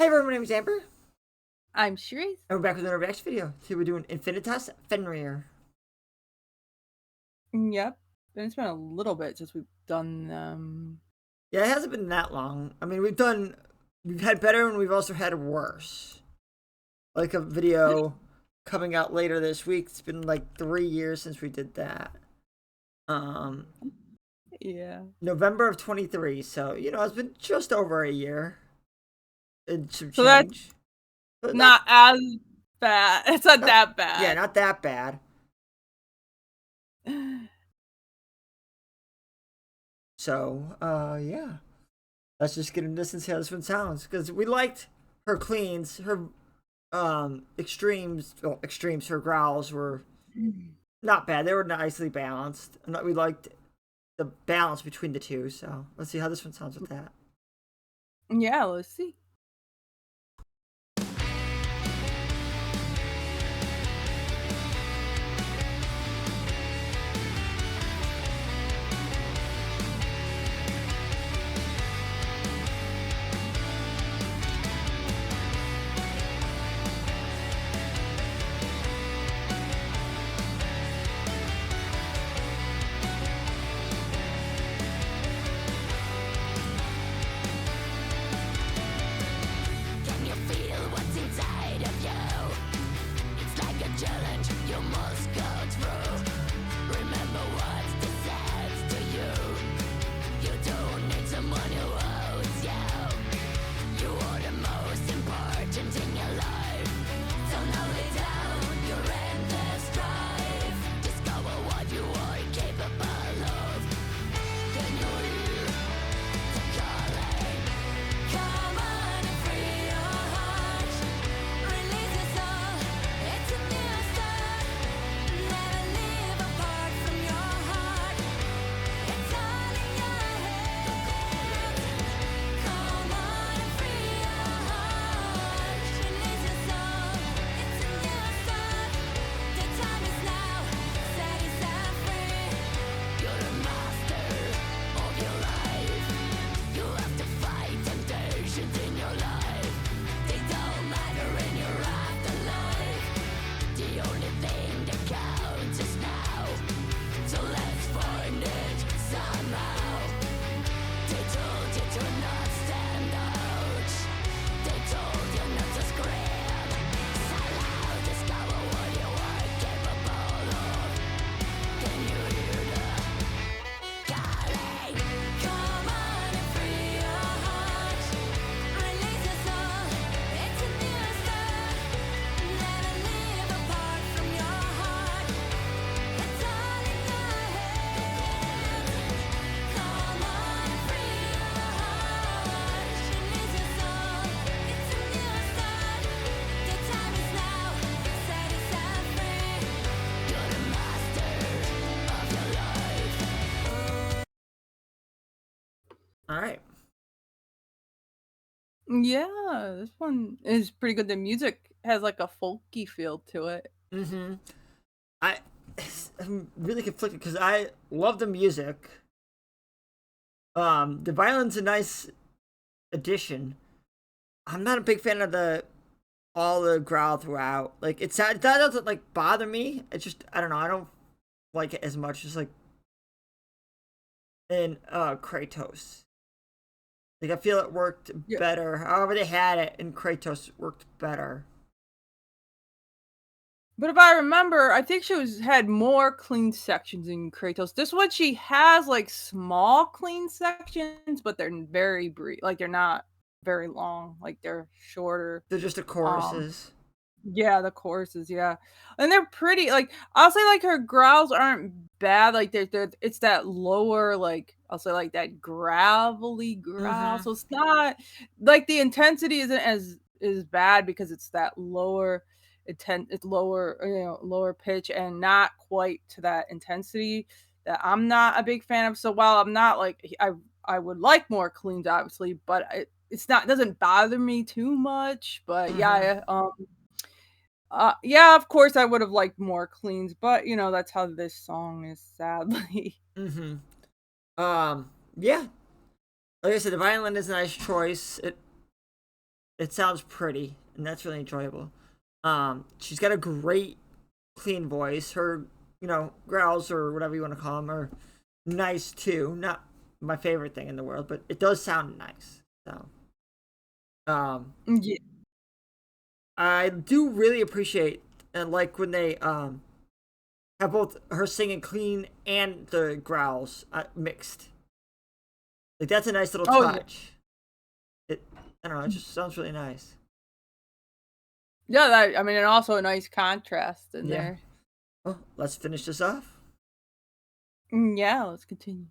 Hey everyone, my name is Amber, I'm Charisse. and we're back with another reaction video. Today we're doing INFINITAS Fenrir. Yep. And it's been a little bit since we've done them. Yeah, it hasn't been that long. I mean, we've had better and we've also had worse. Like a video coming out later this week. It's been like 3 years since we did that. Um, Yeah. November of 23. So, it's been just over a year and some So that's change. But not as bad. It's not not, that yeah, bad. not that bad. So, yeah. Let's just get into this and see how this one sounds. Because we liked her cleans, her extremes, her growls were not bad. They were nicely balanced. We liked the balance between the two. So let's see how this one sounds with that. Yeah, let's see. Can you feel what's inside of you? It's like a challenge you must go through. Remember what this says to you. You don't need someone who owes you. You are the most important in your life. So now lay down your endless drive. Discover what you are capable of. Can you hear the calling? Come on and free your heart. Release your soul. It's a new start. Never live apart from your heart. It's all in your head. Come on and free your heart. Release your soul. It's a new start. The time is now. Set yourself free. You're a master of your life. You have to fight temptations in your life. They don't matter in your afterlife. The only thing that counts is now. So let's find it somehow. They told you to not stand out. They told you not to scream. Somehow discover what you are capable of. Can you hear the calling? Come on and free your heart. Release your soul. It's a new start. Never live apart from your heart. It's all in your head. Come on and free your heart. Release your soul. It's a new start. The time is now. Set yourself free. You're the master of your life. All right. Yeah, this one is pretty good. The music has like a folky feel to it. Mm-hmm. I I'm really conflicted because I love the music. The violin's a nice addition. I'm not a big fan of the all the growl throughout. Like that doesn't like bother me. It's just I don't know. I don't like it as much as like in Kratos. Like I feel it worked Yeah. better. However they had it in Kratos worked better. But if I remember, I think had more clean sections in Kratos. This one she has like small clean sections, but they're very brief. Like they're not very long. Like they're shorter. They're just the Um, choruses. yeah, the choruses, yeah, and they're pretty. Like I'll say, like her growls aren't bad. Like they're it's that lower, like I'll say, like that gravelly growl. Mm-hmm. So it's not like the intensity isn't as is bad because it's that lower it's lower, lower pitch and not quite to that intensity that I'm not a big fan of. So while I'm not like I would like more cleans, obviously, but it's not, it doesn't bother me too much. But Mm-hmm. yeah, yeah, of course, I would have liked more cleans, but, that's how this song is, sadly. Mm-hmm. Yeah. Like I said, the violin is a nice choice. it sounds pretty, and that's really enjoyable. She's got a great clean voice. Her, growls or whatever you want to call them are nice too. Not my favorite thing in the world, but it does sound nice. So, Yeah. I do really appreciate and like when they have both her singing clean and the growls mixed. Like that's a nice little touch. I don't know. It just sounds really nice. Yeah, I mean, and also a nice contrast in there. Well, let's finish this off. Yeah, let's continue.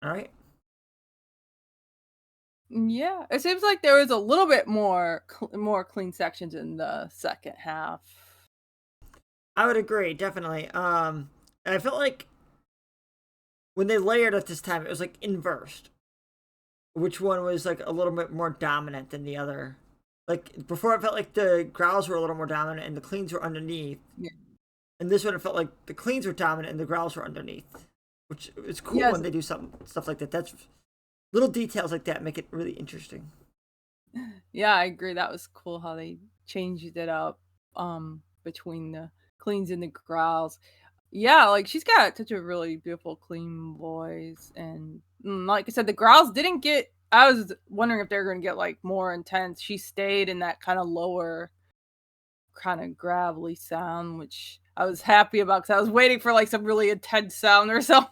All right. Yeah, it seems like there was a little bit more clean sections in the second half. I would agree, definitely. I felt like when they layered it this time, it was like inversed. Which one was like a little bit more dominant than the other? Like before, it felt like the growls were a little more dominant and the cleans were underneath. Yeah. And this one, it felt like the cleans were dominant and the growls were underneath. Which is cool Yes. when they do stuff like that. That's little details like that make it really interesting. Yeah, I agree. That was cool how they changed it up between the cleans and the growls. Yeah, like she's got such a really beautiful clean voice, and like I said, the growls didn't get. I was wondering if they were going to get like more intense. She stayed in that kind of lower, kind of gravelly sound, which I was happy about because I was waiting for like some really intense sound or something.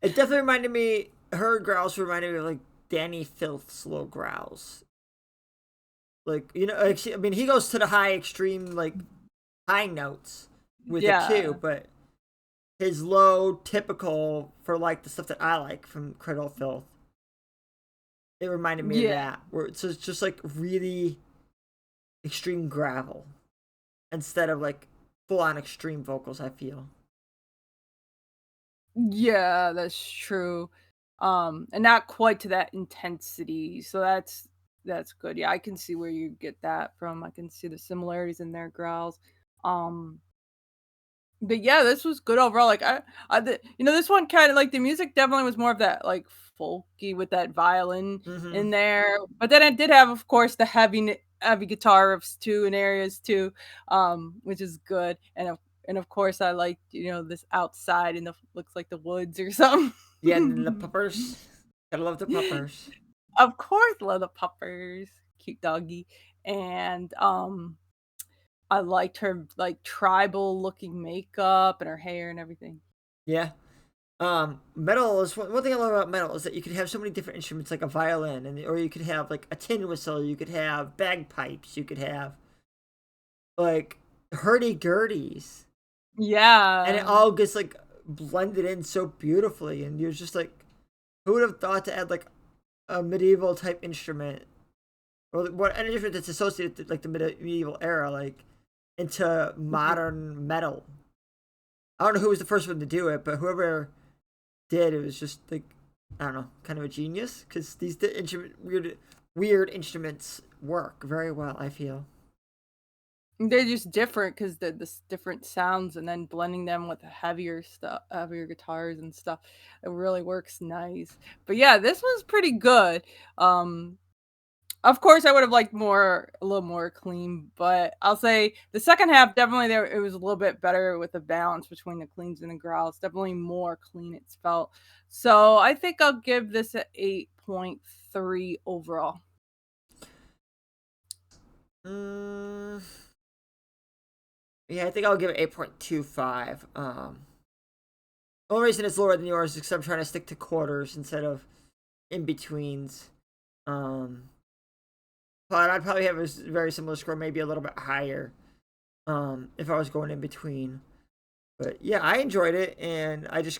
It definitely reminded me. Her growls reminded me of like Danny Filth's little growls. Like I mean, he goes to the high extreme like high notes with it too, but his low typical for like the stuff that I like from Cradle of Filth. It reminded me of that, where it's just like really extreme gravel instead of like full on extreme vocals. I feel. Yeah, that's true. And not quite to that intensity. So that's good. Yeah, I can see where you get that from. I can see the similarities in their growls. But yeah, this was good overall. Like this one kind of like the music definitely was more of that like folky with that violin in there. But then it did have, of course, the heavy guitar riffs too in areas too, which is good. And of course, I like this outside in the looks like the woods or something. Yeah, and the puppers. Gotta love the puppers. Of course, love the puppers, cute doggy, and I liked her like tribal looking makeup and her hair and everything. Yeah. Metal is one thing I love about metal is that you could have so many different instruments like a violin or you could have like a tin whistle, you could have bagpipes, you could have like hurdy-gurdies. Yeah. And it all gets like blended in so beautifully and you're just like who would have thought to add like a medieval type instrument, or what an instrument that's associated to like the medieval era, like into modern metal. I don't know who was the first one to do it, but whoever did, it was just like, I don't know, kind of a genius, because these weird instruments work very well, I feel. They're just different because they're this different sounds, and then blending them with the heavier stuff, heavier guitars and stuff. It really works nice. But yeah, this was pretty good. Um, of course, I would have liked a little more clean, but I'll say the second half definitely there. It was a little bit better with the balance between the cleans and the growls. Definitely more clean it's felt. So I think I'll give this a 8.3 overall. Yeah, I think I'll give it 8.25. The only reason it's lower than yours is because I'm trying to stick to quarters instead of in betweens. But I'd probably have a very similar score, maybe a little bit higher, if I was going in between. But yeah, I enjoyed it, and I just,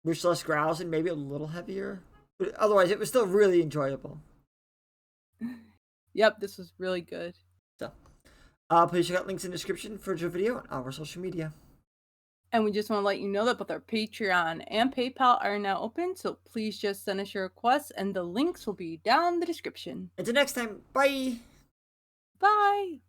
wish less growls and maybe a little heavier. But otherwise, it was still really enjoyable. Yep, this was really good. So, please check out links in the description for the video on our social media. And we just want to let you know that both our Patreon and PayPal are now open, so please just send us your requests, and the links will be down in the description. Until next time, bye! Bye!